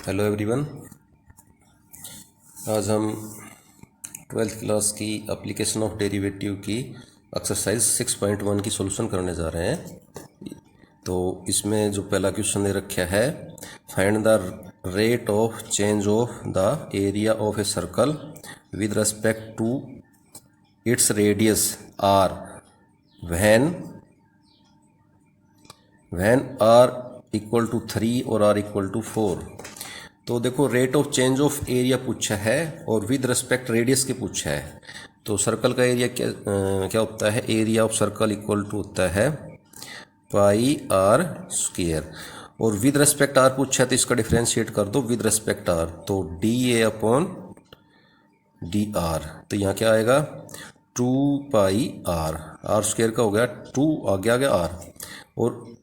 Hello everyone. आज हम 12th class की एप्लीकेशन ऑफ डेरिवेटिव की एक्सरसाइज 6.1 की सॉल्यूशन करने जा रहे हैं। तो इसमें जो पहला क्वेश्चन दे रखा है, find the rate of change of the area of a circle with respect to its radius r when r equal to 3 और आर इक्वल टू 4। तो देखो, rate of change of area पूछा है और विद रिस्पेक्ट रेडियस के पूछा है। तो सर्कल का एरिया क्या होता है? Area of circle equal to होता है पाई आर स्क्वायर, और विद रिस्पेक्ट आर पूछा है तो इसका डिफरेंशिएट कर दो विद रिस्पेक्ट आर, तो d a upon d r. तो यहाँ क्या आएगा? 2 पाई आर, आर स्क्वायर का हो गया 2, आगे आ गया आर, और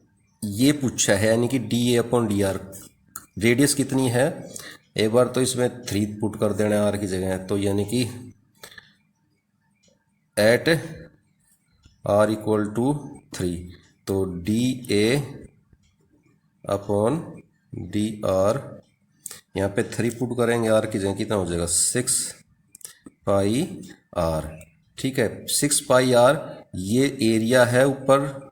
ये पूछा है यानी कि D a upon d are. Radius कितनी है? एक बार तो इसमें 3 पुट कर देना है आर की जगह, तो यानी कि एट आर इक्वल टू 3, तो d a upon d are, यहाँ पे 3 पुट करेंगे आर की जगह, कितना हो जाएगा? 6 पाई आर। ठीक है, 6 पाई आर, ये एरिया है ऊपर,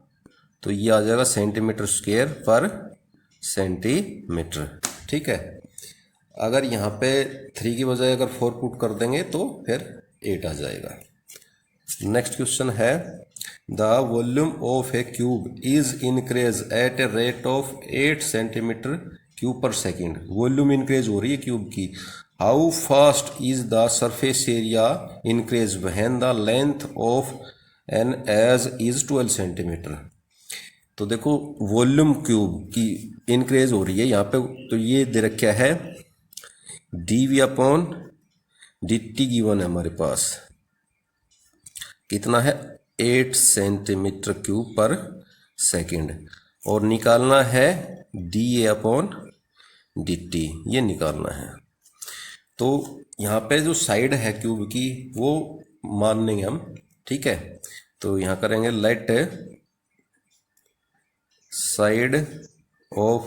तो ये आ जाएगा सेंटीमीटर स्क्वायर पर सेंटीमीटर। ठीक है, अगर यहाँ पे 3 की बजाय अगर 4 पुट कर देंगे तो फिर 8 आ जाएगा। नेक्स्ट क्वेश्चन है, the volume of a cube is increase at a rate of 8 centimetre cube per second. Volume increase हो रही है क्यूब की। How fast is the surface area increase when the length of an edge is 12 centimetre. तो देखो, volume cube की increase हो रही है यहाँ पे, तो ये दे रखा है d v upon d t given है हमारे पास, कितना है? 8 सेंटीमीटर क्यूब पर सेकेंड, और निकालना है D a upon d t, ये निकालना है। तो यहाँ पे जो साइड है क्यूब की वो मान लेंगे हम। ठीक है, तो यहाँ करेंगे let side of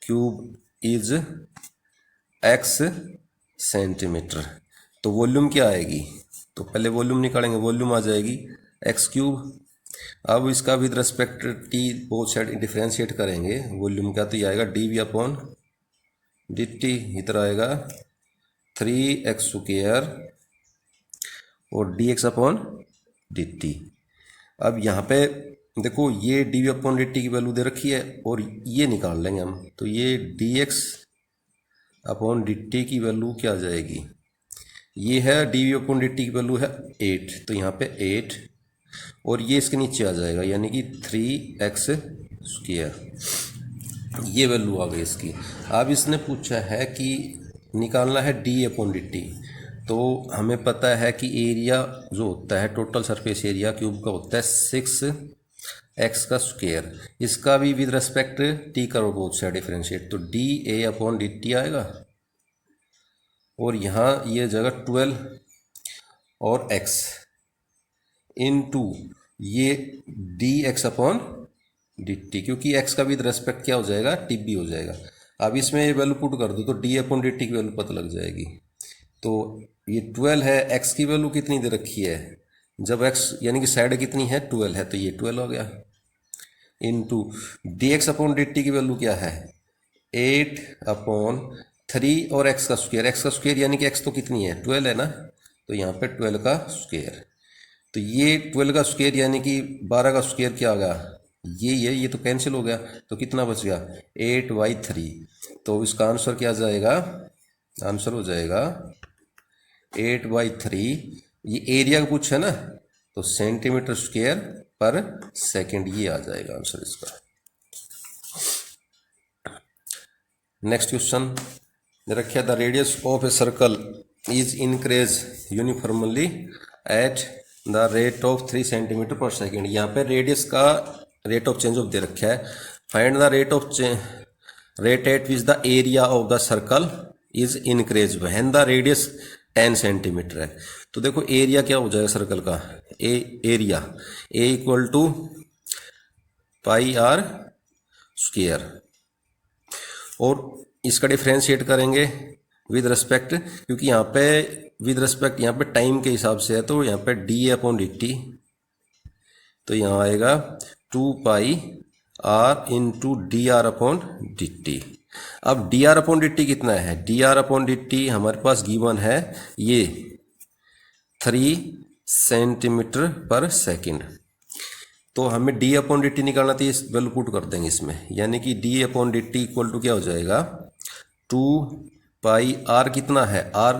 cube is x centimetre. तो वॉल्यूम क्या आएगी? तो पहले वॉल्यूम निकालेंगे, वॉल्यूम आ जाएगी x क्यूब। अब इसका with respect t both side differentiate करेंगे वॉल्यूम का, तो ये आएगा d v upon d t, इधर आएगा 3x स्क्वायर और d x upon d t. अब यहाँ पे देखो, ये d v upon d t की वैल्यू दे रखी है और ये निकाल लेंगे हम, तो ये d x upon d t की वैल्यू क्या आ जाएगी? ये है d v upon d t की वैल्यू है 8, तो यहाँ पे 8, और ये इसके नीचे आ जाएगा यानी कि 3x स्क्वायर, ये वैल्यू आ गई इसकी। अब इसने पूछा है कि निकालना है डी अपॉन डी टी, तो हमें पता है कि एरिया जो होता है टोटल सरफेस एरिया क्यूब का होता है 6x का स्क्वायर, इसका भी विद रेस्पेक्ट टी करो बोथ साइड डिफरेंशिएट, तो d a upon d T आएगा, और यहाँ ये जगह 12 और x इनटू ये d x upon d T, क्योंकि x का विद रेस्पेक्ट क्या हो जाएगा? टी बी हो जाएगा। अब इसमें ये वैल्यू पुट कर दो तो डी अपॉन डी टी की वैल्यू पता लग जाएगी। तो ये 12 है, x की वैल्यू कितनी दे रखी है? जब x यानी कि साइड कितनी है? 12 है, तो ये 12 हो गया, into D x upon d t की वैल्यू क्या है? 8 अपॉन 3 और x का स्क्वायर यानी कि x तो कितनी है? 12 है ना, तो यहाँ पे 12 का स्क्वायर, तो ये 12 का स्क्वायर यानी कि 12 का स्क्वायर क्या आ गया? ये तो कैंसिल हो गया, तो कितना बच गया? 8/3। तो इसका आंसर क्या जाएगा? आंसर हो जाएगा 8/3। ये एरिया का पूछा है ना, तो सेंटीमीटर स्क्वायर पर सेकेंड, ये आ जाएगा आंसर इसका। नेक्स्ट क्वेश्चन रखिए, the radius of a circle is increase uniformly at the rate of 3 centimetre per second. यहाँ पे रेडियस का रेट ऑफ चेंज ऑफ दे रखा है, find the rate at which the area of the circle is increase when the radius 10 centimetre है। तो देखो, area क्या हो जाएगा सर्कल का? Area A equal to pi r square, और इसका डिफ्रेंशिएट करेंगे विद रिस्पेक्ट, क्योंकि यहाँ पे विद रिस्पेक्ट यहाँ पे टाइम के हिसाब से है, तो यहाँ पे डी अपॉन डी टी, तो यहाँ आएगा 2 pi r into d r upon d t. अब d r upon d t कितना है, d r upon d t हमारे पास गिवन है ये 3 सेंटीमीटर पर सेकेंड। तो हमें डी अपॉन डी टी निकालना था, इस वैल्यू पुट कर देंगे इसमें, यानी कि d upon d t equal to क्या हो जाएगा 2 पाई आर कितना है, आर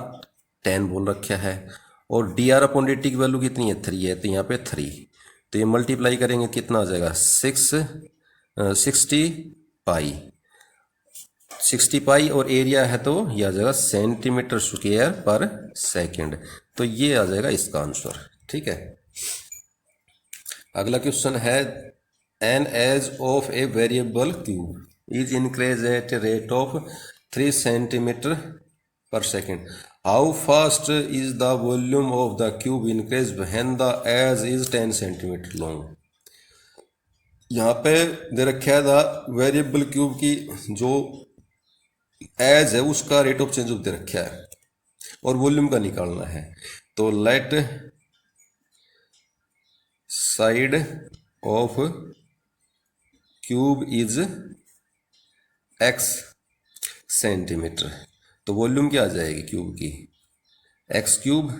10 बोल रखा है, और d r upon d t की वैल्यू कितनी है 3 है, तो यहाँ पे 3, तो ये मल्टीप्लाई करेंगे कितना आ जाएगा 60 पाई और एरिया है तो ये आ जाएगा सेंटीमीटर स्क्वायर पर सेकेंड, तो ये आ जाएगा इसका आंसर। ठीक है, अगला क्वेश्चन है an edge of a variable cube is increase at a rate of 3 centimetre per second, how fast is the volume of the cube increase when the edge is 10 centimetre long. यहाँ पे दे रखा है the variable cube की जो edge है उसका rate of change of दे रखा है और वॉल्यूम का निकालना है, तो let side of cube is x centimetre, तो वॉल्यूम क्या आ जाएगी क्यूब की x क्यूब।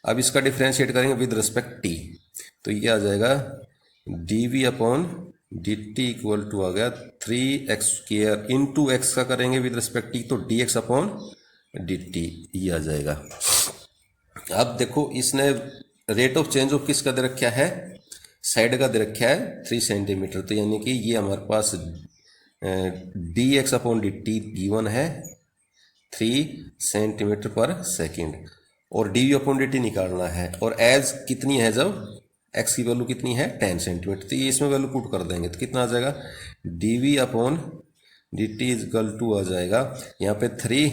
अब इसका डिफ्रेंशिएट करेंगे विद रिस्पेक्ट t, तो ये आ जाएगा dv upon d t equal to आ गया 3x स्क्वायर इंटू एक्स का करेंगे विद रिस्पेक्ट t, तो dx अपॉन डी टी ये आ जाएगा। अब देखो इसने रेट ऑफ चेंज ऑफ किसका दे रखा है, साइड का दे रखा है 3 सेंटीमीटर, तो यानी कि ये हमारे पास dx upon d t given है 3 सेंटीमीटर पर सेकेंड, और dv अपॉन डी टी निकालना है, और एज कितनी है जब x की वैल्यू कितनी है 10 सेंटीमीटर, तो ये इसमें वैल्यू पुट कर देंगे, तो कितना आ जाएगा dv upon d t equal to आ जाएगा यहाँ पे 3,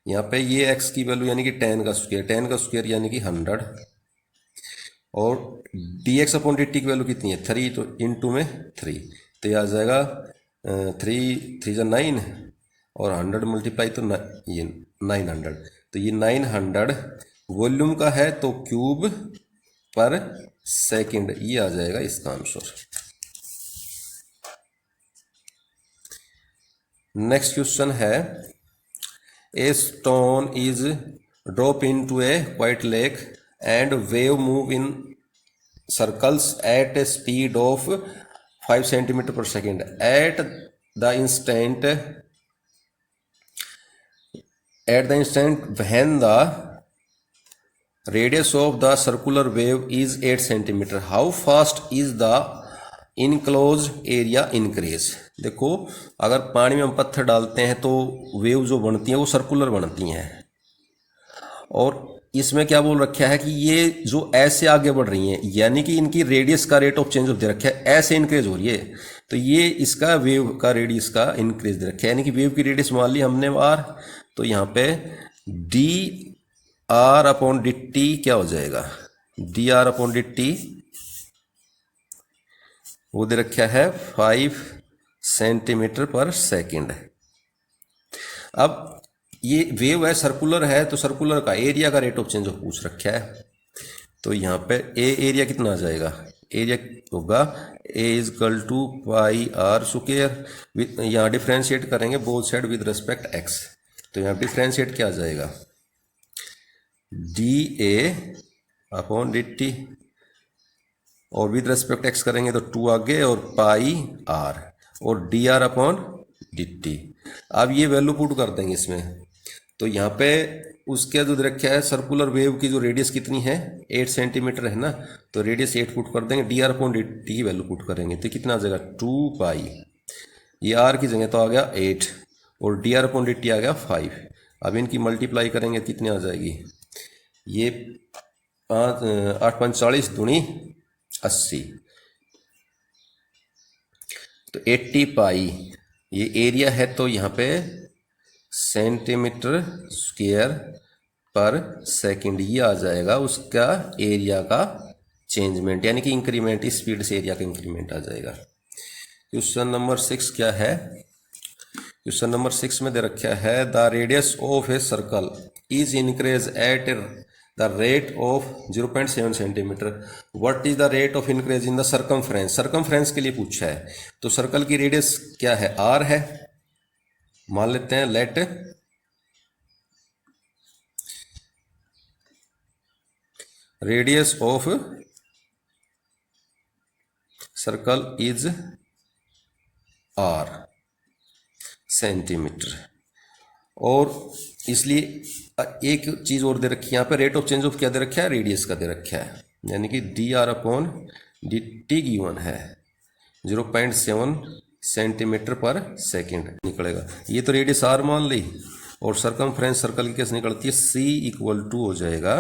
यहाँ पे ये x की वैल्यू यानी कि 10 का स्क्वायर यानी कि 100, और dx अपॉन डी टी की वैल्यू कितनी है 3, तो इंटू में 3, तो ये आ जाएगा 3 जा 9 और 100 मल्टीप्लाई तो ये 900, तो ये 900 वॉल्यूम का है, तो क्यूब पर सेकंड ये आ जाएगा इसका आंसर। नेक्स्ट क्वेश्चन है a stone is drop into a quiet lake and wave move in circles at a speed of 5 centimetre per second at the instant when the radius of the circular wave is 8 centimeter, how fast is the enclosed area increase। देखो अगर पानी में हम पत्थर डालते हैं तो wave जो बनती हैं वो सर्कुलर बनती हैं, और इसमें क्या बोल रखा है कि ये जो ऐसे आगे बढ़ रही हैं यानी कि इनकी रेडियस का रेट ऑफ चेंज ऑफ दे रखा है, ऐसे इंक्रीज हो रही है, तो ये इसका वेव का रेडियस का इंक्रीज दे रखा है, यानी कि वेव की रेडियस मान ली हमने आर, तो यहाँ पे D r upon d T क्या हो जाएगा d r upon d T वो दे रखा है 5 सेंटीमीटर पर सेकेंड। अब ये वेव है सर्कुलर है, तो सर्कुलर का एरिया का रेट ऑफ चेंज ऑफ पूछ रखा है, तो यहाँ पे एरिया कितना आ जाएगा, एरिया होगा a equal to pi r square, यहाँ डिफ्रेंशिएट करेंगे both side with respect x, तो यहाँ डिफ्रेंशिएट क्या आ जाएगा d a upon d t, और विद रिस्पेक्ट एक्स करेंगे तो 2 आगे और पाई आर और d r upon d t. अब ये वैल्यू पुट कर देंगे इसमें, तो यहाँ पे उसके जो रखा है सर्कुलर वेव की जो रेडियस कितनी है 8 सेंटीमीटर है ना, तो रेडियस 8 पुट कर देंगे, D r upon d t की वैल्यू पुट करेंगे तो कितना आ जाएगा 2 पाई, ये आर की जगह तो आ गया 8 और d r upon d t आ गया 5। अब इनकी मल्टीप्लाई करेंगे कितनी आ जाएगी, ये 8 5 40 दूनी 80, तो 80 पाई ये एरिया है, तो यहाँ पे सेंटीमीटर स्क्वायर पर सेकंड ये आ जाएगा उसका एरिया का चेंजमेंट, यानी कि इंक्रीमेंट, स्पीड से एरिया का इंक्रीमेंट आ जाएगा। क्वेश्चन नंबर 6 क्या है, क्वेश्चन नंबर 6 में दे रखा है the radius of a circle is increase at the rate of 0.7 centimetre. What is the rate of increase in the circumference. Circumference के लिए पूछा है, तो सर्कल की रेडियस क्या है, आर है। मान लेते हैं let radius of circle is R centimetre. और इसलिए एक चीज और दे रखी है यहाँ पे, रेट ऑफ चेंज ऑफ क्या दे रखा है, रेडियस का दे रखा है, यानी कि D r upon d t given है 0.7 सेंटीमीटर पर सेकेंड निकलेगा। ये तो रेडियस आर मान ली, और सरकमफ्रेंस सर्कल की कैसे निकलती है, सी इक्वल टू हो जाएगा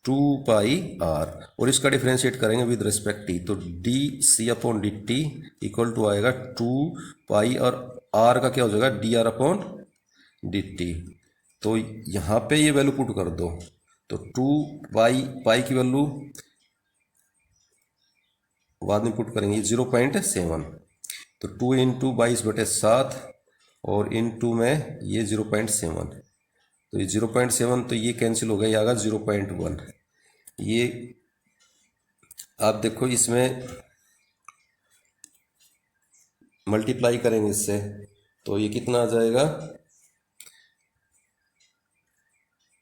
2 पाई आर, और इसका डिफ्रेंशिएट करेंगे विद रिस्पेक्ट टी, तो d c upon d t equal to आएगा 2 पाई, और आर का क्या हो जाएगा, d r upon d t. तो यहाँ पे ये वैल्यू पुट कर दो, तो 2 पाई की वैल्यू बाद में पुट करेंगे 0.7, तो 2 इंटू 22/7 और इंटू में ये 0.7, तो ये 0.7, तो ये कैंसिल हो गया, ये आएगा 0.1। ये आप देखो इसमें मल्टीप्लाई करेंगे इससे, तो ये कितना आ जाएगा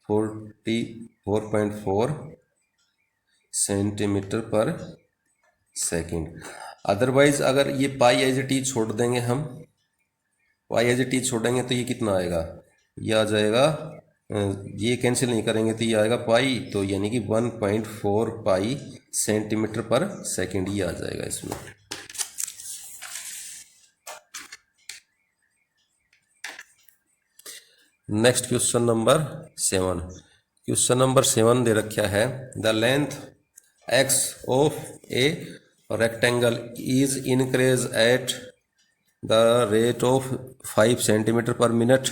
44.4 सेंटीमीटर पर सेकंड। अदरवाइज अगर ये पाई एज इट इज छोड़ देंगे हम, पाई एज इट इज छोड़ेंगे तो ये कितना आएगा, ये आ जाएगा, ये कैंसिल नहीं करेंगे तो ये आएगा पाई, तो यानी कि 1.4 पाई सेंटीमीटर पर सेकंड ये आ जाएगा इसमें। Next question number 7। Question number 7 दे रखा है the length x of a rectangle is increase at the rate of 5 centimetre per minute,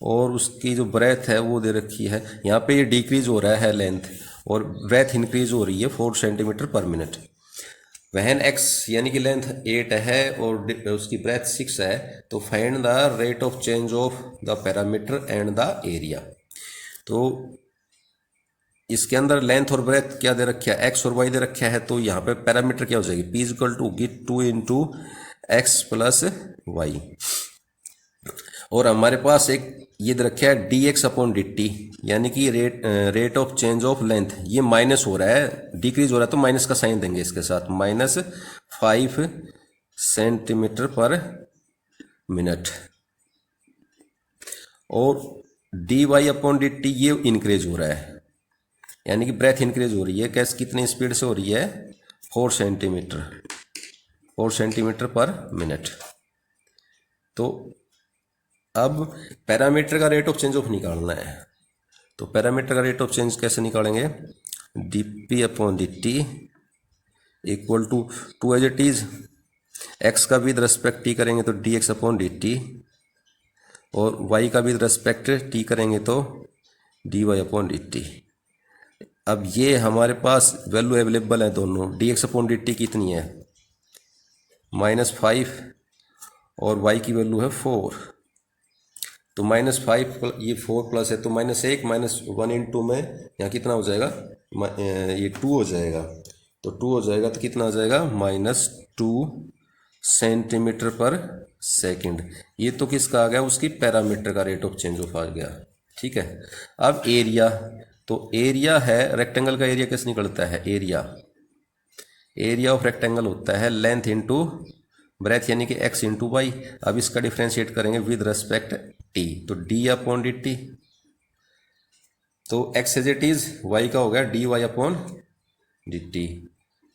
और उसकी जो ब्रेथ है वो दे रखी है, यहाँ पे ये डिक्रीज हो रहा है लेंथ, और ब्रेथ इंक्रीज हो रही है 4 सेंटीमीटर पर मिनट। वहन एक्स यानी कि लेंथ 8 है और उसकी ब्रेथ 6 है, तो find the rate of change of the parameter and the area. तो इसके अंदर लेंथ और ब्रेथ क्या दे रखा है, एक्स और वाई दे रखा है, तो यहाँ पे पैरामीटर क्या हो जाएगी, p equal to 2 into x plus y, और हमारे पास एक ये दे रखा है d x upon d t, यानी कि rate of change of length, ये माइनस हो रहा है, डिक्रीज हो रहा है, तो माइनस का साइन देंगे इसके साथ, -5 सेंटीमीटर पर मिनट, और d y upon d t ये इंक्रीज हो रहा है, यानी कि ब्रेथ इंक्रीज हो रही है, कैसे कितनी स्पीड से हो रही है, 4 सेंटीमीटर पर मिनट। तो अब पैरामीटर का रेट ऑफ चेंज ऑफ निकालना है, तो पैरामीटर का रेट ऑफ चेंज कैसे निकालेंगे, d p upon d t equal to 2 as it is, x का भी विद रेस्पेक्ट टी करेंगे तो d x upon d t, और वाई का भी विद रेस्पेक्ट टी करेंगे तो d y upon d t. अब ये हमारे पास वैल्यू अवेलेबल है दोनों, d x upon d t कितनी है, -5, और वाई की वैल्यू है 4, तो -5 ये 4 प्लस है, तो -1 इंटू में यहाँ कितना हो जाएगा, ये 2 हो जाएगा, तो 2 हो जाएगा तो कितना आ जाएगा, -2 सेंटीमीटर पर सेकंड। ये तो किसका आ गया, उसकी पैरामीटर का रेट ऑफ चेंज ऑफ आ गया। ठीक है, अब एरिया, तो एरिया है रेक्टेंगल का एरिया कैसे निकलता है, एरिया ऑफ रेक्टेंगल होता है लेंथ इंटू ब्रेथ, यानी कि x इंटू वाई। अब इसका डिफ्रेंशिएट करेंगे विद रेस्पेक्ट t, तो d अपॉन डी टी, तो x as it is, y का हो गया dy अपॉन डी टी,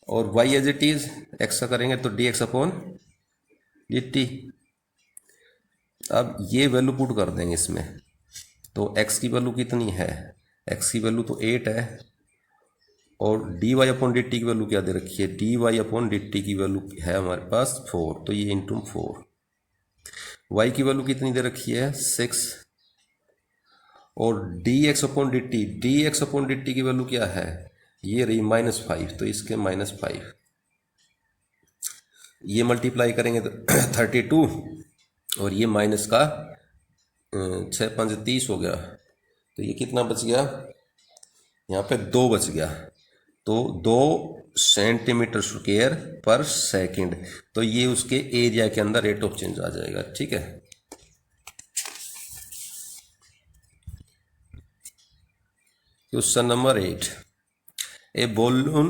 और y as it is x का करेंगे तो dx अपॉन डी टी। अब ये वैल्यू पुट कर देंगे इसमें, तो x की वैल्यू कितनी है, x की वैल्यू तो 8 है, और d y upon d t की वैल्यू क्या दे रखी है, d y upon d t की वैल्यू है हमारे पास 4, तो ये इंटू 4, वाई की वैल्यू कितनी दे रखी है 6, और d x upon d t की वैल्यू क्या है, ये रही -5, तो इसके -5, ये मल्टीप्लाई करेंगे तो 32, और ये माइनस का 6×5 = 30 हो गया। तो ये कितना बच गया, यहाँ पे 2 बच गया। तो 2 सेंटीमीटर स्क्वायर पर सेकंड, तो ये उसके एरिया के अंदर रेट ऑफ चेंज आ जाएगा। ठीक है, question number 8, A balloon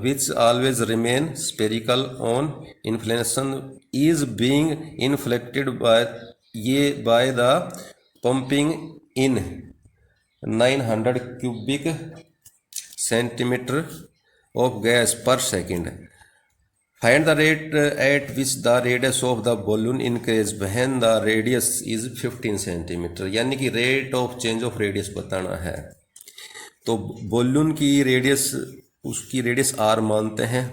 which always remain spherical on inflation is being inflated by the pumping in 900 cubic centimeter of gas per second. Find the rate at which the radius of the balloon increase when the radius is 15 centimetre, यानी कि rate of change of radius बताना है। तो volume की radius, उसकी radius are मानते हैं,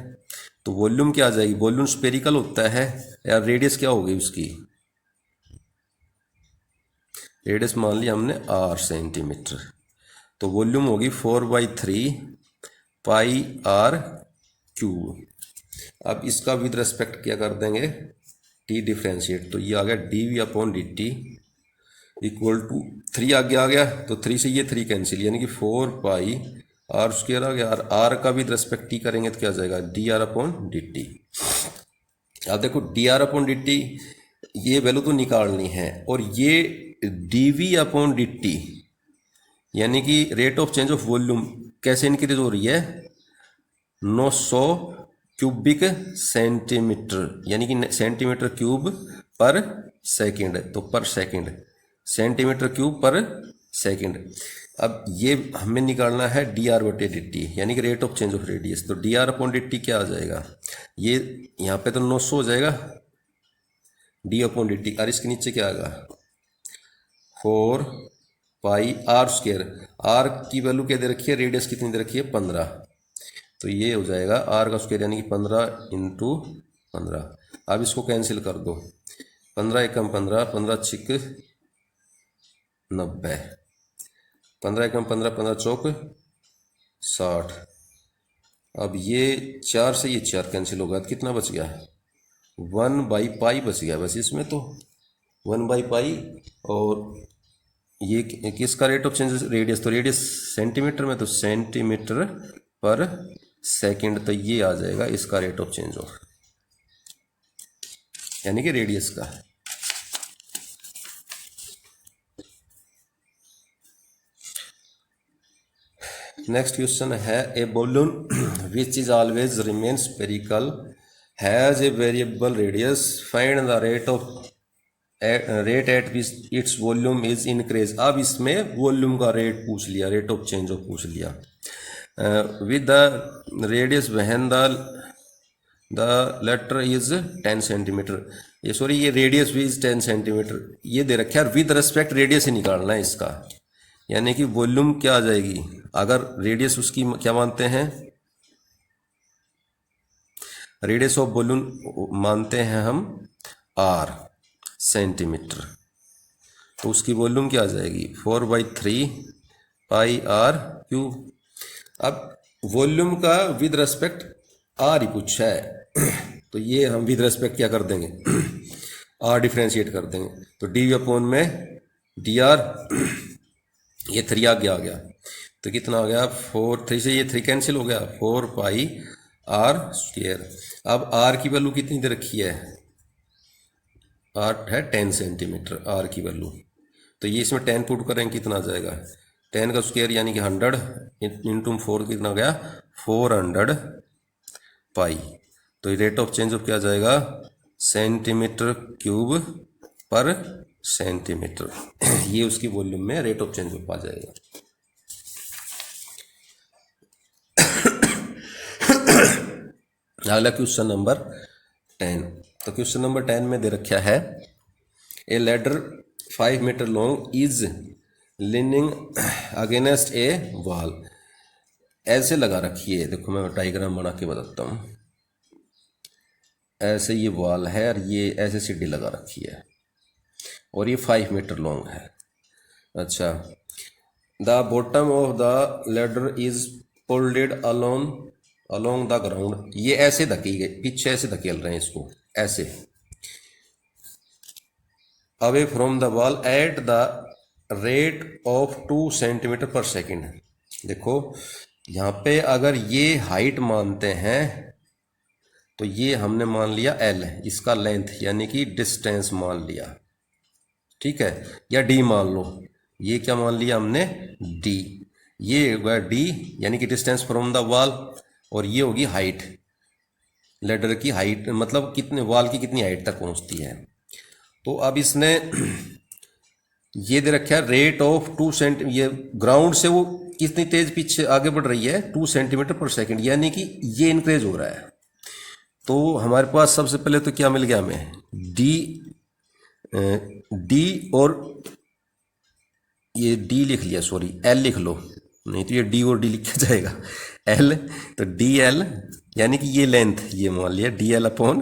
तो वॉल्यूम क्या आ जाएगी, वॉल्यूम स्पेरिकल होता है या रेडियस क्या होगी उसकी, रेडियस मान लिया हमने आर सेंटीमीटर, तो वॉल्यूम होगी 4/3 पाई आर क्यूब। अब इसका विद रेस्पेक्ट क्या कर देंगे, टी डिफ्रेंशिएट, तो ये आ गया dv/dt इक्वल टू 3 आगे आ गया, तो 3 से ये 3 कैंसिल, यानी कि 4 पाई आर स्क्वायर आ गया। और आर का विद रेस्पेक्ट टी करेंगे तो क्या आ जाएगा, dr/dt। अब देखो dr/dt ये वैल्यू तो निकालनी है, और ये dv/dt यानी कि rate of change of volume कैसे इंक्रीज हो रही है, 900 क्यूबिक सेंटीमीटर, यानी कि सेंटीमीटर क्यूब पर सेकंड, तो पर सेकंड, सेंटीमीटर क्यूब पर सेकंड। अब ये हमें निकालना है dr/dt, यानी कि rate of change of radius. तो dr/dt क्या आ जाएगा, ये यहाँ पे तो 900 हो जाएगा d/dt, और इसके नीचे क्या आएगा 4 पाई आर स्क्वायर। आर की वैल्यू क्या दे रखी है, रेडियस कितनी दे रखी है 15, तो ये हो जाएगा आर का स्क्वायर यानी कि 15 × 15। अब इसको कैंसिल कर दो, 15 एकम 15, 15 छिक 90, 15 एकम 15, 15 चौक 60। अब ये 4 से ये 4 कैंसिल होगा, तो कितना बच गया, 1/पाई बच गया बस इसमें, तो 1/पाई। और ये किसका रेट ऑफ चेंज रेडियस, तो रेडियस सेंटीमीटर में, तो सेंटीमीटर पर सेकंड, तो ये आ जाएगा इसका रेट ऑफ चेंज ऑफ, यानी कि रेडियस का। नेक्स्ट क्वेश्चन है, ए balloon which is always remains spherical has a variable radius, find the rate at which its volume is increased। अब इसमें वॉल्यूम का रेट पूछ लिया, रेट ऑफ चेंज ऑफ पूछ लिया, with the radius when the letter is 10 centimetre, ये sorry ये radius भी इज 10 सेंटीमीटर ये दे रखा है, विद रेस्पेक्ट रेडियस ही निकालना है इसका, यानी कि वॉल्यूम क्या आ जाएगी, अगर रेडियस उसकी क्या मानते हैं, रेडियस ऑफ वॉल्यूम मानते हैं हम आर सेंटीमीटर, तो उसकी वॉल्यूम क्या आ जाएगी 4/3 पाई आर क्यूब। अब वॉल्यूम का विद रेस्पेक्ट आर ही पूछा है, तो ये हम विद रेस्पेक्ट क्या कर देंगे आर डिफ्रेंशिएट कर देंगे, तो dv/ में dr, ये 3 आगे आ गया, तो कितना आ गया 4, 3 से ये 3 कैंसिल हो गया, 4 पाई आर स्क्वायर। अब आर की वैल्यू कितनी दे रखी है, आर है 10 सेंटीमीटर आर की वैल्यू, तो ये इसमें 10 पुट करेंगे कितना आ जाएगा, 10 का स्क्वायर यानी कि 100 इंटू 4 कितना गया 400 पाई, तो रेट ऑफ चेंज ऑफ क्या आ जाएगा सेंटीमीटर क्यूब पर सेंटीमीटर, ये उसकी वॉल्यूम में रेट ऑफ चेंज ऑफ आ जाएगा। अगला क्वेश्चन नंबर 10, तो क्वेश्चन नंबर 10 में दे रखा है, a ladder 5 metre long is leaning against a wall, ऐसे लगा रखी है, देखो मैं डायग्राम बना के बताता हूँ, ऐसे ये वॉल है और ये ऐसे सीढ़ी लगा रखी है और ये 5 मीटर लॉन्ग है। अच्छा, the bottom of the ladder is folded along the ground, ये ऐसे धकी गई, पीछे ऐसे धकेल रहे हैं इसको ऐसे, away from the wall at the rate of 2 centimetre per second. देखो यहाँ पे अगर ये हाइट मानते हैं तो ये हमने मान लिया एल, इसका लेंथ यानी कि डिस्टेंस मान लिया, ठीक है, या डी मान लो। ये क्या मान लिया हमने, डी। ये होगा डी यानी कि डिस्टेंस फ्रॉम द वॉल, और ये होगी हाइट, लेडर की हाइट, मतलब कितने वॉल की कितनी हाइट तक पहुंचती है। तो अब इसने ये दे रखा है रेट ऑफ 2 सेंटी, ये ग्राउंड से वो कितनी तेज पीछे आगे बढ़ रही है, 2 सेंटीमीटर पर सेकेंड, यानी कि ये इंक्रीज हो रहा है। तो हमारे पास सबसे पहले तो क्या मिल गया हमें, डी और ये डी लिख लिया, सॉरी एल लिख लो, नहीं तो ये डी और डी लिखा जाएगा एल, तो डी एल यानी कि ये लेंथ, ये मान लिया d l upon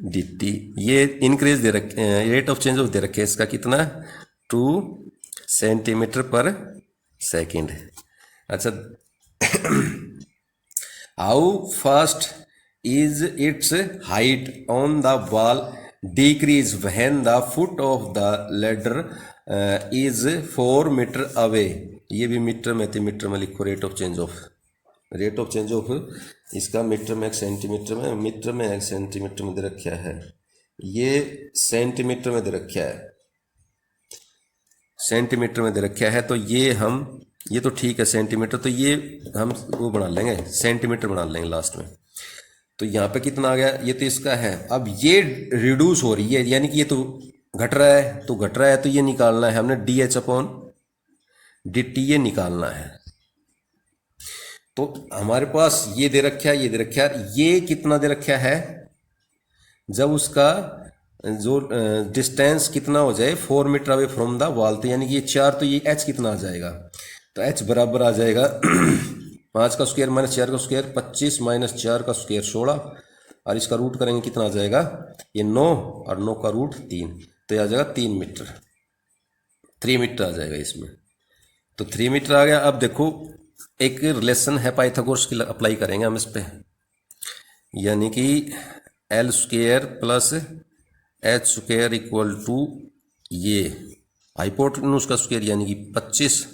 d t. ये इंक्रीज दे रखे, रेट ऑफ चेंज ऑफ दे रखे इसका कितना, 2 सेंटीमीटर पर सेकेंड। अच्छा, how fast is its height on the wall decrease when the foot of the ladder is 4 metre away. ये भी मीटर में, मीटर में लिखो rate of change of, rate of change of इसका metre में, एक centimetre में, मीटर में एक सेंटीमीटर में दे रखा है, ये सेंटीमीटर में दे रखा है, सेंटीमीटर में दे रखा है। तो ये हम, ये तो ठीक है सेंटीमीटर, तो ये हम वो बना लेंगे, सेंटीमीटर बना लेंगे लास्ट में। तो यहाँ पे कितना आ गया, ये तो इसका है। अब ये रिड्यूस हो रही है, यानी कि ये तो घट रहा है, तो घट रहा है, तो ये निकालना है हमने D h upon d t, ये निकालना है। तो हमारे पास ये दे रखा है, ये दे रखा है, ये कितना दे रखा है, जब उसका जो डिस्टेंस कितना हो जाए 4 metre away from the wall, तो यानी कि ये 4, तो ये एच कितना आ जाएगा, तो एच बराबर आ जाएगा 5 का स्क्वायर माइनस 4 का स्क्वायर, 25 माइनस 4 का स्क्वायर 16, और इसका रूट करेंगे कितना आ जाएगा, ये 9, और 9 का रूट 3, तो ये आ जाएगा 3 मीटर, 3 मीटर आ जाएगा इसमें। तो 3 मीटर आ गया। अब देखो एक रिलेशन है पाइथागोरस की, अप्लाई करेंगे हम इस पर, यानी कि l square plus h square equal to ये हाइपोटेन्यूज का स्क्वायर यानी कि 25।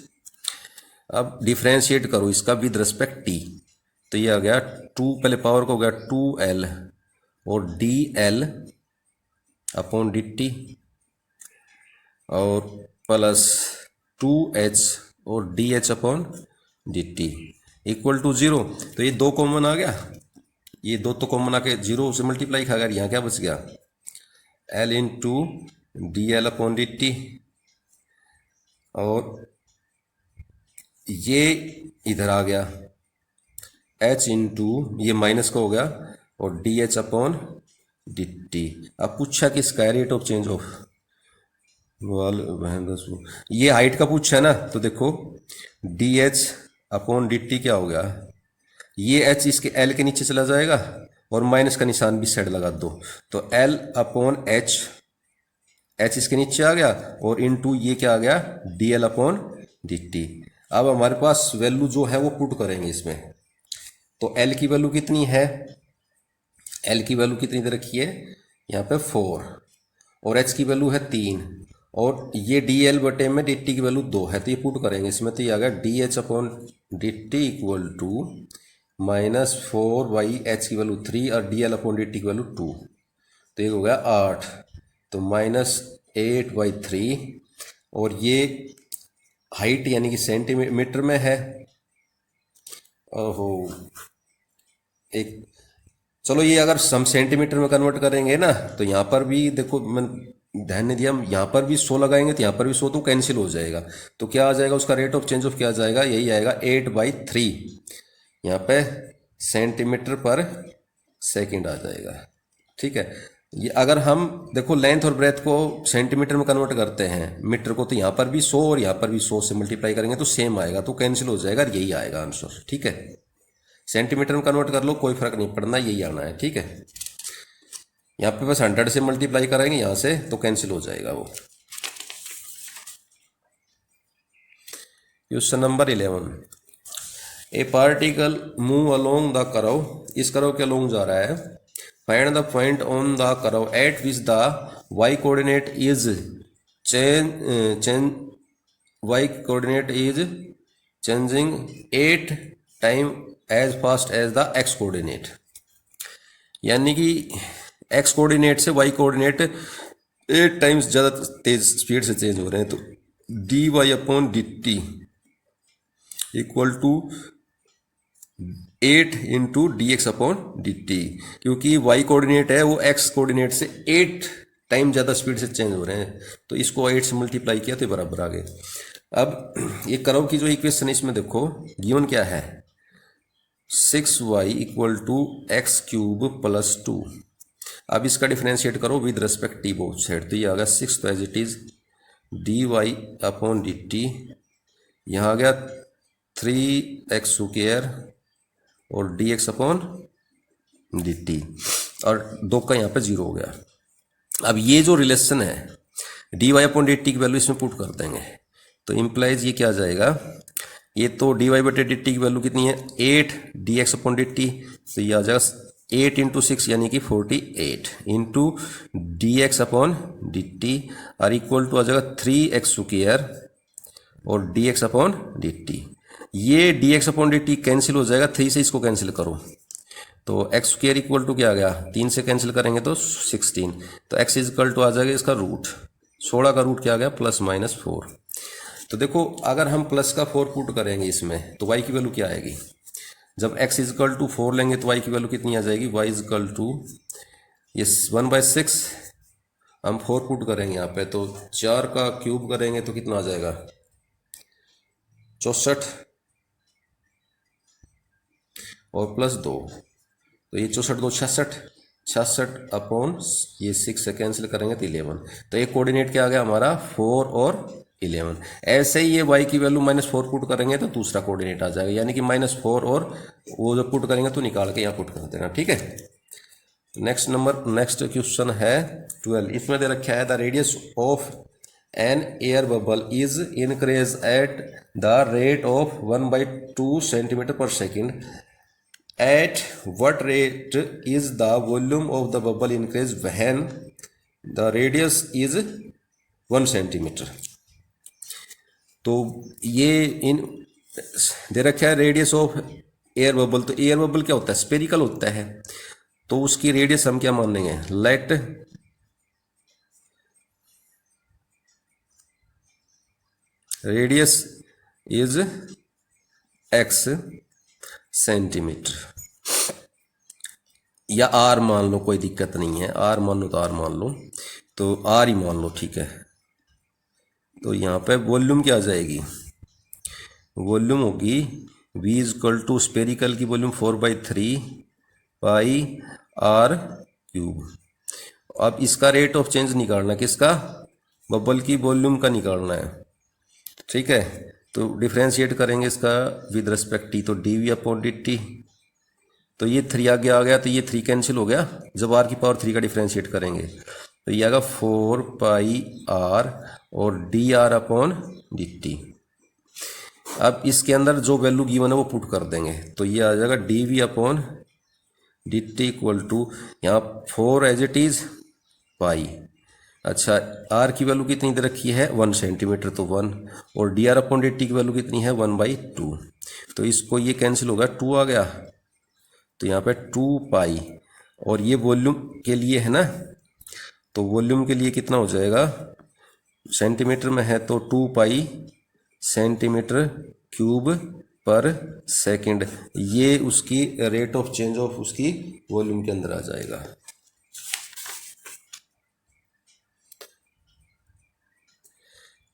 अब डिफ्रेंशिएट करो इसका विद रिस्पेक्ट टी, तो ये आ गया 2, पहले पावर को हो गया 2l और d l upon d t, और प्लस 2h और d h upon d t equal to 0। तो ये 2 कॉमन आ गया, ये 2 तो कॉमन आके 0 से मल्टीप्लाई खा गया, यहाँ क्या बच गया, L into D l upon d t, और ये इधर आ गया h इंटू ये माइनस का हो गया, और d h upon d t. अब पूछा किसका है, rate of change of wall, ये हाइट का पूछा है ना, तो देखो D h upon d T क्या हो गया, ये h इसके l के नीचे चला जाएगा, और माइनस का निशान भी साइड लगा दो, तो l अपॉन एच, h इसके नीचे आ गया, और इनटू ये क्या आ गया, D l upon d t. अब हमारे पास वैल्यू जो है वो पुट करेंगे इसमें, तो l की वैल्यू कितनी है, l की वैल्यू कितनी दे रखी है यहाँ पे 4, और h की वैल्यू है 3, और ये डी एल बटे में डी टी की वैल्यू 2 है, तो ये पुट करेंगे इसमें, तो ये आ गया d h upon d t equal to -4/h की वैल्यू 3 और d l upon d t की वैल्यू 2, तो ये हो गया 8, तो -8/3, और ये हाइट यानी कि सेंटीमीटर में है। ओहो, एक चलो ये अगर हम सेंटीमीटर में कन्वर्ट करेंगे ना, तो यहाँ पर भी देखो, मैं ध्यान नहीं दिया, हम यहाँ पर भी 100 लगाएंगे तो यहाँ पर भी 100, तो कैंसिल हो जाएगा, तो क्या आ जाएगा उसका रेट ऑफ चेंज ऑफ क्या आ जाएगा, यही आएगा 8/3, यहाँ पे सेंटीमीटर पर सेकंड आ जाएगा। ठीक है, ये अगर हम देखो लेंथ और ब्रेथ को सेंटीमीटर में कन्वर्ट करते हैं मीटर को, तो यहाँ पर भी 100 और यहाँ पर भी 100 से मल्टीप्लाई करेंगे तो सेम आएगा, तो कैंसिल हो जाएगा, यही आएगा आंसर। ठीक है, सेंटीमीटर में कन्वर्ट कर लो, कोई फर्क नहीं पड़ना, यही आना है। ठीक है, यहाँ पे बस 100 से मल्टीप्लाई करेंगे यहाँ से, तो कैंसिल हो जाएगा वो। Question number 11, a particle move along the curve, इस कर्व के अलोंग जा रहा है, find the point on the curve at which the y coordinate is change y coordinate is changing 8 time as fast as the x coordinate, यानी कि x coordinate से y coordinate 8 times ज़्यादा तेज speed से change हो रहे हैं। तो d y upon d t equal to 8 into d x upon d T, क्योंकि y कोऑर्डिनेट है वो x कोऑर्डिनेट से 8 टाइम ज़्यादा स्पीड से चेंज हो रहे हैं, तो इसको 8 से मल्टीप्लाई किया तो बराबर आ गए। अब ये कर्व की जो इक्वेशन है इसमें देखो गिवन क्या है, 6y equal to x cube plus 2। अब इसका डिफ्रेंशिएट करो with respect t both side, तो ये आ गया 6 तो as it is d y upon d t, यहाँ आ गया 3x स्क्वायर और d x upon d t, और 2 का यहाँ पे 0 हो गया। अब ये जो रिलेशन है d y upon d t की वैल्यू इसमें पुट कर देंगे, तो इम्प्लाइज ये क्या आ जाएगा, ये तो डी वाई बटे डी टी की वैल्यू कितनी है 8 D x upon d t, तो ये आ जाएगा 8 इंटू 6 यानी कि 48 into d x upon d t और इक्वल टू आ जाएगा 3x स्क्वायर और d x upon d t. ये d x upon d t cancel हो जाएगा, 3 से इसको कैंसिल करो तो एक्स स्क्वायर इक्वल टू क्या आ गया, 3 से कैंसिल करेंगे तो 16, तो एक्स इक्वल टू आ जाएगा इसका रूट 16 का रूट क्या आ गया +-4। तो देखो अगर हम प्लस का 4 पुट करेंगे इसमें तो y की वैल्यू क्या आएगी, जब x इक्वल टू 4 लेंगे तो y की वैल्यू कितनी आ जाएगी, y इक्वल टू ये 1/6 हम 4 पुट करेंगे यहाँ पे, तो 4 का क्यूब करेंगे तो कितना आ जाएगा 64 और +2, तो ये 64 2 66 अपॉन ये 6 से कैंसिल करेंगे तो 11, तो ये कोऑर्डिनेट क्या आ गया हमारा 4 और 11। ऐसे ही ये y की वैल्यू -4 पुट करेंगे तो दूसरा कोऑर्डिनेट आ जाएगा, यानी कि -4 और वो जो पुट करेंगे तो निकाल के यहाँ पुट कर देना, ठीक है। नेक्स्ट क्वेश्चन है 12, इसमें दे रखा है the radius of an air bubble is increase at the rate of 1/2 centimetre per second, at what rate is the volume of the bubble increase when the radius is 1 centimeter। तो ये इन दे रखा है radius of air bubble, तो air bubble क्या होता है spherical होता है, तो उसकी रेडियस हम क्या मान लेंगे, let radius is x centimetre, या r मान लो, कोई दिक्कत नहीं है, r मान लो तो r मान लो, तो r ही मान लो, ठीक है। तो यहाँ पे वॉल्यूम क्या आ जाएगी, वॉल्यूम होगी v इक्वल टू स्पेरिकल की वॉल्यूम 4/3 पाई r क्यूब। अब इसका रेट ऑफ चेंज निकालना, किसका, बबल की वॉल्यूम का निकालना है, ठीक है। तो डिफ्रेंशिएट करेंगे इसका विद रेस्पेक्ट टी, तो d v upon d t, तो ये 3 आगे आ गया, तो ये 3 कैंसिल हो गया, जब r की पावर 3 का डिफ्रेंशिएट करेंगे तो ये आएगा 4 पाई r और d r upon d t. अब इसके अंदर जो वैल्यू गिवन है वो पुट कर देंगे, तो ये आ जाएगा d v upon d t equal to यहाँ 4 एज इट इज पाई, अच्छा r की वैल्यू कितनी दे रखी है 1 सेंटीमीटर, तो 1, और d r upon d t की वैल्यू कितनी है 1/2, तो इसको ये कैंसिल होगा, 2 आ गया, तो यहाँ पे 2 पाई, और ये वॉल्यूम के लिए है ना, तो वॉल्यूम के लिए कितना हो जाएगा, सेंटीमीटर में है तो 2 पाई सेंटीमीटर क्यूब पर सेकंड, ये उसकी रेट ऑफ चेंज ऑफ उसकी वॉल्यूम के अंदर आ जाएगा।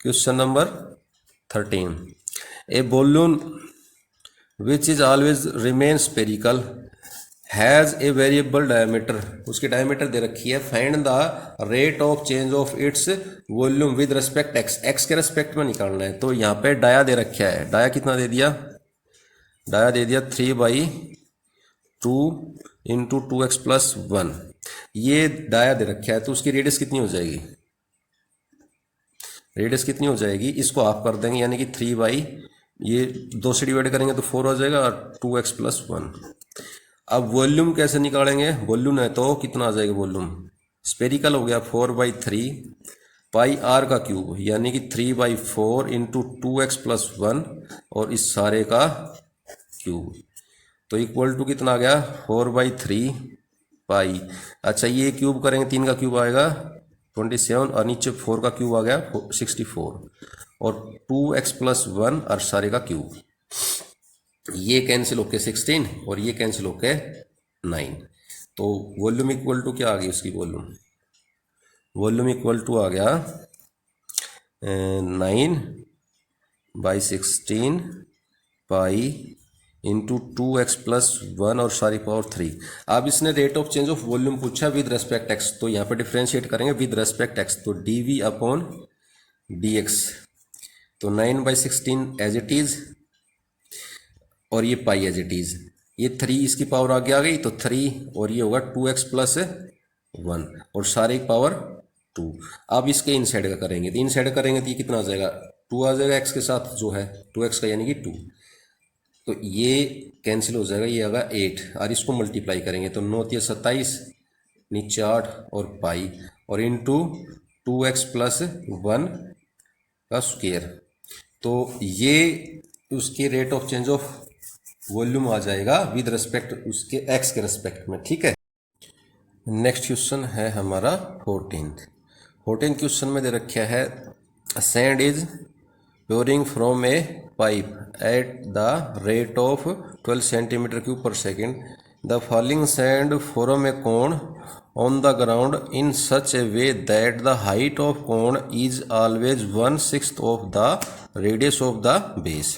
Question number 13, A balloon which is always remain spherical has a variable diameter, उसकी डायमीटर दे रखी है, find the rate of change of its volume with respect x, x के respect में निकालना है। तो यहाँ पे डाया दे रखा है, डाया कितना दे दिया, डाया दे दिया 3/2 इंटू 2x + 1, ये डाया दे रखा है, तो उसकी रेडियस कितनी हो जाएगी, रेडियस कितनी हो जाएगी, इसको ऑफ कर देंगे, यानी कि 3 ये 2 से डिवाइड करेंगे तो 4 हो जाएगा और 2x + 1। अब वॉल्यूम कैसे निकालेंगे, वॉल्यूम है तो कितना आ जाएगा, वॉल्यूम स्पेरिकल हो गया 4/3 पाई आर का क्यूब यानी कि 3/4 इंटू 2x+1 और इस सारे का क्यूब, तो इक्वल टू कितना आ गया 4/3 पाई। अच्छा ये क्यूब करेंगे, 3 का क्यूब आएगा 27 और नीचे 4 का क्यूब आ गया 64 और 2x+1 और सारे का क्यूब, ये कैंसिल होके 16 और ये कैंसिल होके 9। तो वॉल्यूम इक्वल टू क्या आ गई उसकी वॉल्यूम इक्वल टू आ गया 9/16 पाई इंटू 2x+1 और सारी पावर 3। अब इसने rate of change of volume पूछा विद रेस्पेक्ट एक्स, तो यहाँ पे डिफ्रेंशिएट करेंगे विद रेस्पेक्ट एक्स, तो dv/dx, तो 9/16 एज इट इज और ये पाई एज इट इज, ये 3 इसकी पावर आगे आ गई तो 3 और ये होगा 2x+1 और सारे की पावर 2। अब इसके इन साइड का करेंगे, तो इन साइड करेंगे तो ये कितना आ जाएगा 2 आ जाएगा x के साथ जो है 2x का यानी कि 2, तो ये कैंसिल हो जाएगा, ये आएगा 8 और इसको मल्टीप्लाई करेंगे तो 9 × 27 नीचे 8 और पाई और इंटू 2x+1 का स्क्वायर, तो ये उसके rate of change of volume आ जाएगा विद रिस्पेक्ट उसके एक्स के रिस्पेक्ट में। ठीक है, नेक्स्ट क्वेश्चन है हमारा 14 क्वेश्चन में दे रखा है sand is pouring from a pipe at the rate of 12 cm³/s. The falling sand form a cone on the ground in such a way that the height of cone is always 1/6 of the radius of the base.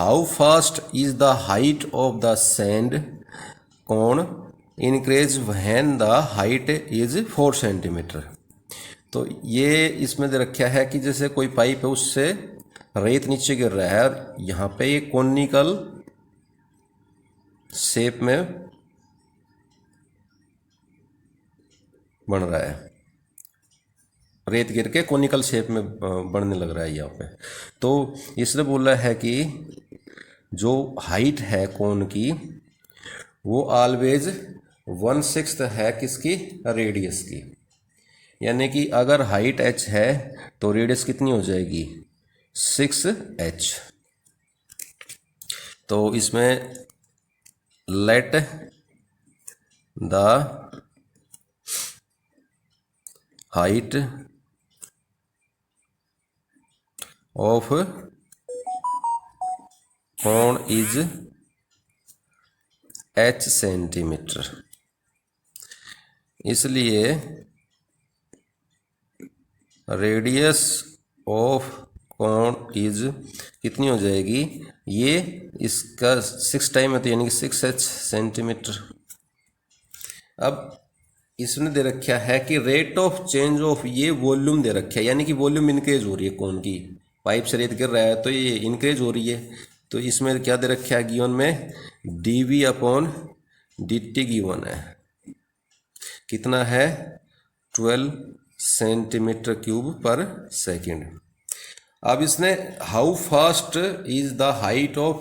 How fast is the height of the sand cone increase when the height is 4 cm? तो ये इसमें दे रखा है कि जैसे कोई pipe है उससे रेत नीचे गिर रहा है और यहाँ पे ये कोनिकल शेप में बन रहा है, रेत गिर के कोनिकल शेप में बनने लग रहा है यहाँ पे। तो इसने बोला है कि जो हाइट है कोन की वो ऑलवेज 1/6 है किसकी, रेडियस की, यानी कि अगर हाइट h है तो रेडियस कितनी हो जाएगी 6h। तो इसमें let the height of cone is h centimetre, इसलिए रेडियस ऑफ कोन इज कितनी हो जाएगी, ये इसका 6 टाइम है तो यानी कि 6h सेंटीमीटर। अब इसने दे रखा है कि रेट ऑफ चेंज ऑफ, ये वॉल्यूम दे रखा है यानी कि वॉल्यूम इंक्रीज हो रही है कोन की, पाइप से रेत गिर रहा है तो ये इंक्रीज हो रही है। तो इसमें क्या दे रखा है गिवन में dv/dt गिवन है, कितना है 12 cm³/s। अब इसने how fast is the height of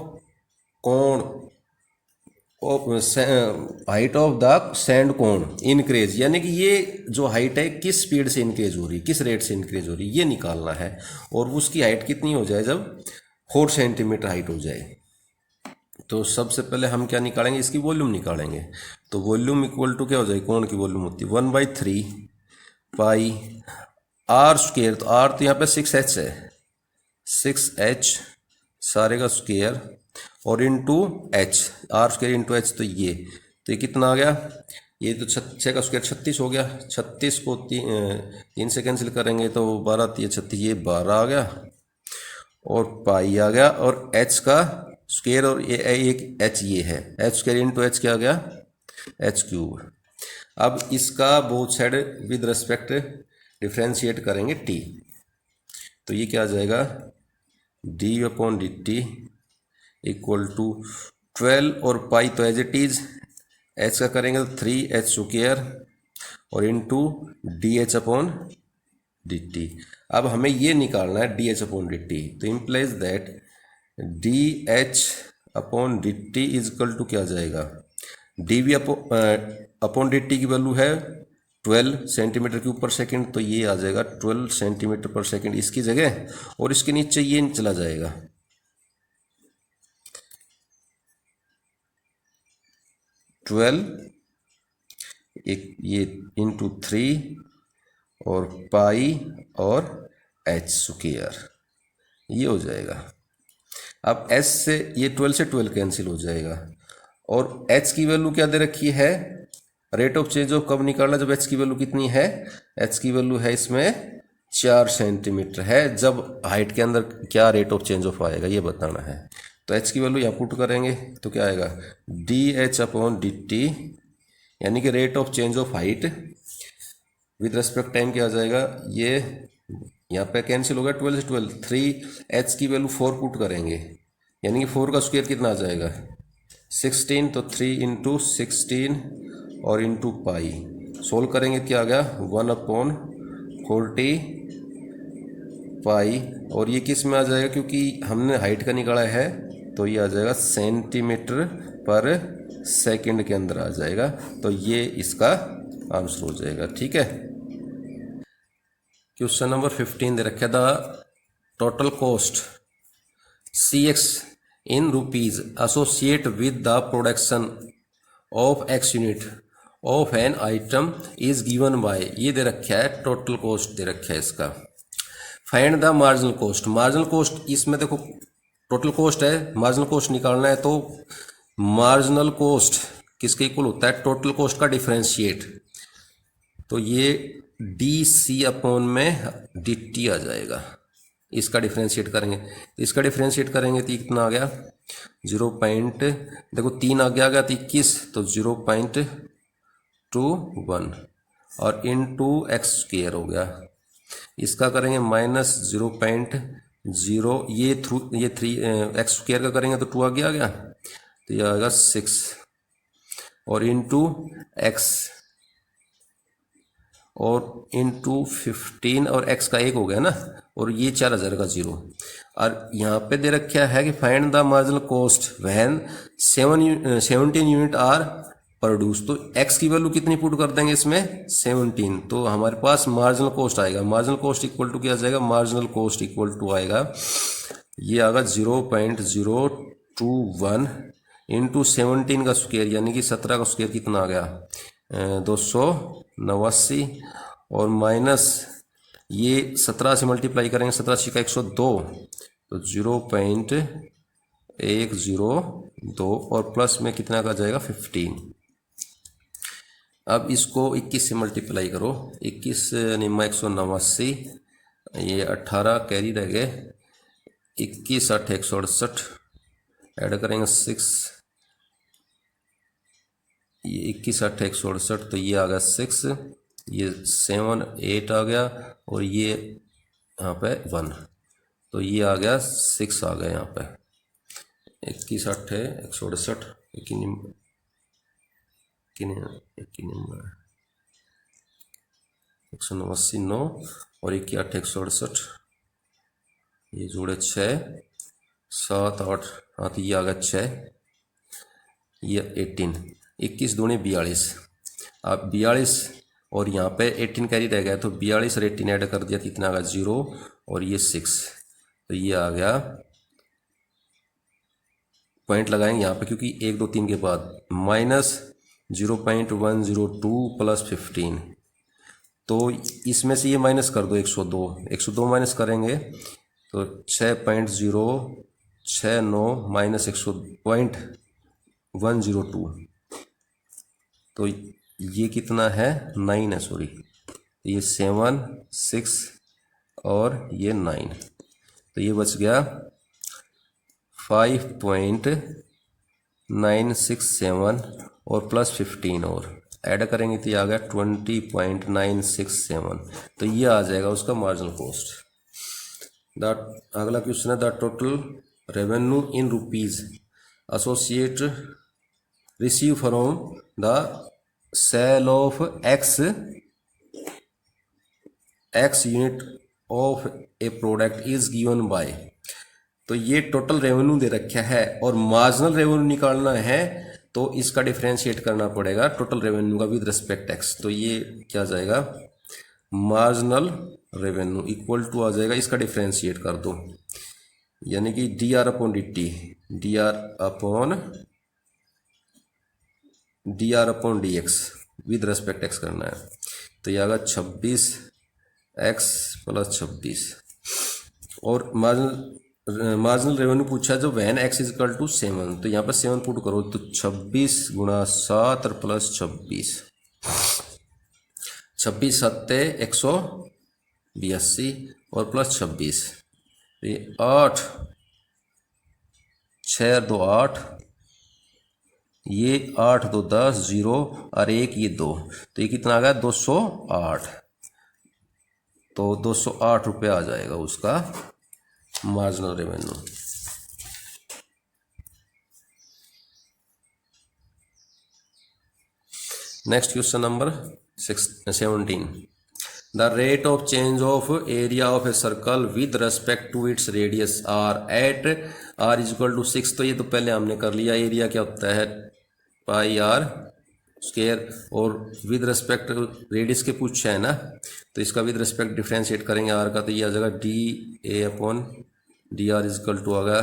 cone height of the sand cone increase, यानी कि ये जो हाइट है किस स्पीड से इंक्रीज हो रही है, किस रेट से इंक्रीज हो रही है, ये निकालना है। और उसकी हाइट कितनी हो जाए जब 4 सेंटीमीटर हाइट हो जाए। तो सबसे पहले हम क्या निकालेंगे, इसकी वॉल्यूम निकालेंगे। तो वॉल्यूम इक्वल टू क्या हो जाएगी, कोन की वॉल्यूम होती है 1/3 पाई r², तो r तो यहाँ पे 6h है, 6h सारे का स्क्वायर और into h, r² into h, तो ये कितना आ गया, ये तो 6 का स्क्वायर 36 हो गया, 36 को 3 से कैंसिल करेंगे तो 12 3 36, ये 12 आ गया और पाई आ गया और h का स्क्वायर और ये एक h ये है, h² इंटू h क्या आ गया h³। अब इसका both side with respect differentiate करेंगे t, तो ये क्या आ जाएगा d/dt इक्वल टू 12 और पाई तो एज इट इज, h का करेंगे तो 3h² और इंटू dh/dt। अब हमें ये निकालना है dh/dt, तो implies that dh/dt is equal to क्या आ जाएगा, dv/dt की वैल्यू है 12 सेंटीमीटर क्यूब पर सेकंड, तो ये आ जाएगा 12 सेंटीमीटर पर सेकंड इसकी जगह, और इसके नीचे ये चला जाएगा 12 एक ये इंटू 3 और पाई और एच स्क्वायर, ये हो जाएगा। अब एच से ये 12 से 12 कैंसिल हो जाएगा, और एच की वैल्यू क्या दे रखी है, रेट ऑफ चेंज ऑफ कब निकालना, जब एच की वैल्यू कितनी है, एच की वैल्यू है इसमें 4 सेंटीमीटर है, जब हाइट के अंदर क्या रेट ऑफ चेंज ऑफ आएगा ये बताना है। तो एच की वैल्यू यहाँ पुट करेंगे तो क्या आएगा, D h upon d t, यानी कि rate of change of height with respect time क्या आ जाएगा, ये यहाँ पे कैंसिल होगा 12 से 12, 3 एच की वैल्यू 4 पुट करेंगे, यानी कि 4 का स्क्वायर कितना आ जाएगा 16, तो 3 इंटू 16 और इंटू पाई, सोल्व करेंगे क्या आ गया 1/40 पाई, और ये किस में आ जाएगा, क्योंकि हमने हाइट का निकाला है तो ये आ जाएगा सेंटीमीटर पर सेकंड के अंदर आ जाएगा, तो ये इसका आंसर हो जाएगा। ठीक है, क्वेश्चन नंबर 15 दे रखा था, total cost CX in rupees associate with the production of X unit of an item is given by, ये दे रखा है टोटल कॉस्ट दे रखा है इसका। Find the marginal cost, marginal cost इसमें देखो टोटल कॉस्ट है, मार्जिनल कॉस्ट निकालना है, तो मार्जिनल कॉस्ट किसके इक्वल होता है, टोटल कॉस्ट का डिफरेंशिएट, तो ये डी सी अपॉन में डी टी आ जाएगा, इसका डिफरेंशिएट करेंगे, इसका डिफरेंशिएट करेंगे तो कितना आ गया 0. देखो 3 आगे आ गया तो 21, तो 0.21 और इंटू एक्स स्क्वायर हो गया, इसका करेंगे -0.0, ये 3 एक्स स्क्वायर का करेंगे तो 2 आगे आ गया, तो ये आएगा 6 और इंटू एक्स और इंटू 15 और x का 1 हो गया ना, और ये 4000 का 0, और यहाँ पे दे रखा है कि find the marginal cost when 17 unit are produce, तो x की वैल्यू कितनी पुट कर देंगे इसमें 17, तो हमारे पास मार्जिनल कॉस्ट आएगा, मार्जिनल कॉस्ट इक्वल टू क्या आ जाएगा, मार्जिनल कॉस्ट इक्वल टू आएगा, ये आएगा 0.021 इंटू 17 का स्क्वायर, यानी कि 17 का स्क्वायर कितना आ गया 289, और माइनस ये 17 से मल्टीप्लाई करेंगे, 17 का 102, तो 0.102 और प्लस में कितना का जाएगा 15। अब इसको 21 से मल्टीप्लाई करो, 21 निम्मा 189, ये 18 कैरी रह गए, 21 8 168 ऐड करेंगे 6, ये 21 8 168, तो ये आ गया 6, ये 7 8 आ गया, और ये यहाँ पे 1, तो ये आ गया 6 आ गया यहाँ पे, 21 8 168 189 9 और 21 8 168, ये जोड़े 6 7 8, हाँ तो ये आ गया 6, ये 18, 21 दूनी 42, अब 42 और यहाँ पे 18 कैरी रह गया, तो 42 और 18 ऐड कर दिया, कितना आ गया 0 और ये 6, तो ये आ गया, पॉइंट लगाएंगे यहाँ पे क्योंकि 1 2 3 के बाद, -0.102 प्लस 15, तो इसमें से ये माइनस कर दो 102 माइनस करेंगे तो 6.069 माइनस 100.102, तो ये कितना है 9 है, सॉरी ये 7 6 और ये 9, तो ये बच गया 5.967 और प्लस 15 और ऐड करेंगे तो ये आ गया 20.967, तो ये आ जाएगा उसका मार्जिनल कॉस्ट। अगला क्वेश्चन है the total revenue in rupees associate receive from the sale of x unit of a product is given by, तो ये टोटल रेवेन्यू दे रखा है और मार्जिनल रेवेन्यू निकालना है तो इसका डिफ्रेंशिएट करना पड़ेगा टोटल रेवेन्यू का विद रिस्पेक्ट एक्स। तो ये क्या जाएगा, मार्जिनल रेवेन्यू इक्वल टू आ जाएगा, इसका डिफ्रेंशिएट कर दो, यानी कि D r upon d T, D r upon D x with respect x करना है। तो ये आएगा 26 एक्स प्लस 26। और मार्जिनल रेवेन्यू पूछा है जो when x is equal to 7, तो यहाँ पर 7 पुट करो तो 26 गुणा 7 और प्लस 26, 26 सत्ते 182 और प्लस 26, ये 8 6 2 8, ये 8 2 10 0 और 1 ये 2, तो ये कितना आ गया 208। तो 208 रुपये आ जाएगा उसका marginal revenue. Next question number 17। The rate of change of area of a circle with respect to its radius r at r is equal to 6। तो ये तो पहले हमने कर लिया, एरिया क्या होता है पाई आर स्क्वायर, और विद रेस्पेक्ट रेडियस के पूछा है ना, तो इसका विद रेस्पेक्ट डिफ्रेंशिएट करेंगे आर का, तो ये आ जाएगा d a upon d r is equal to आ गया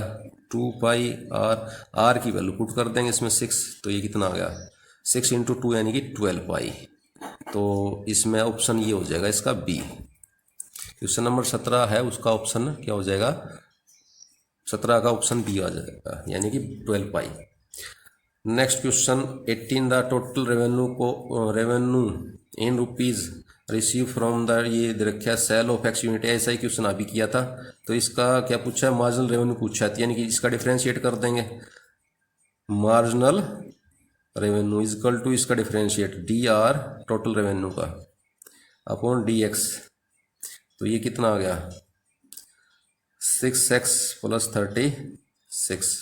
2 पाई आर। आर की वैल्यू पुट कर देंगे इसमें 6, तो ये कितना आ गया 6 इंटू 2 यानी कि 12 पाई। तो इसमें ऑप्शन ये हो जाएगा इसका बी। क्वेश्चन नंबर 17 है, उसका ऑप्शन क्या हो जाएगा, 17 का ऑप्शन बी आ जाएगा, यानी कि 12 पाई। Next question 18। The total revenue in rupees receive from the, ये दे रखा है सेल ऑफ एक्स यूनिट, ऐसा ही क्वेश्चन अभी किया था। तो इसका क्या पूछा है, मार्जिनल रेवेन्यू पूछा है, यानी कि इसका डिफ्रेंशिएट कर देंगे, marginal revenue is equal to इसका differentiate D R total revenue का अपॉन डी एक्स। तो ये कितना आ गया 6x प्लस 36।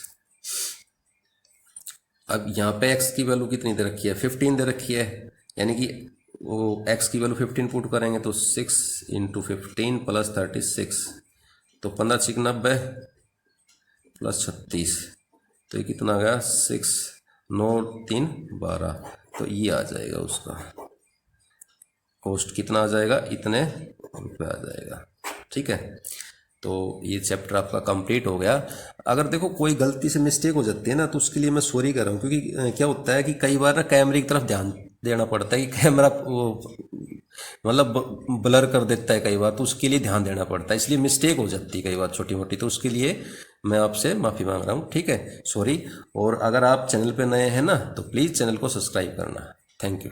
अब यहाँ पे x की वैल्यू कितनी दे रखी है 15 दे रखी है, यानी कि वो x की वैल्यू 15 पुट करेंगे तो 6 इंटू 15 प्लस 36, तो 15 6 90 प्लस 36, तो ये कितना आ गया 6 9 3 12। तो ये आ जाएगा उसका कॉस्ट, कितना आ जाएगा इतने रुपये आ जाएगा। ठीक है, तो ये चैप्टर आपका कंप्लीट हो गया। अगर देखो कोई गलती से मिस्टेक हो जाती है ना, तो उसके लिए मैं सॉरी कर रहा हूँ, क्योंकि क्या होता है कि कई बार ना कैमरे की तरफ ध्यान देना पड़ता है, कि कैमरा मतलब ब्लर कर देता है कई बार, तो उसके लिए ध्यान देना पड़ता है, इसलिए मिस्टेक हो जाती है कई बार छोटी मोटी, तो उसके लिए मैं आपसे माफ़ी मांग रहा हूँ। ठीक है, सॉरी। और अगर आप चैनल पे नए हैं ना, तो प्लीज़ चैनल को सब्सक्राइब करना। Thank you.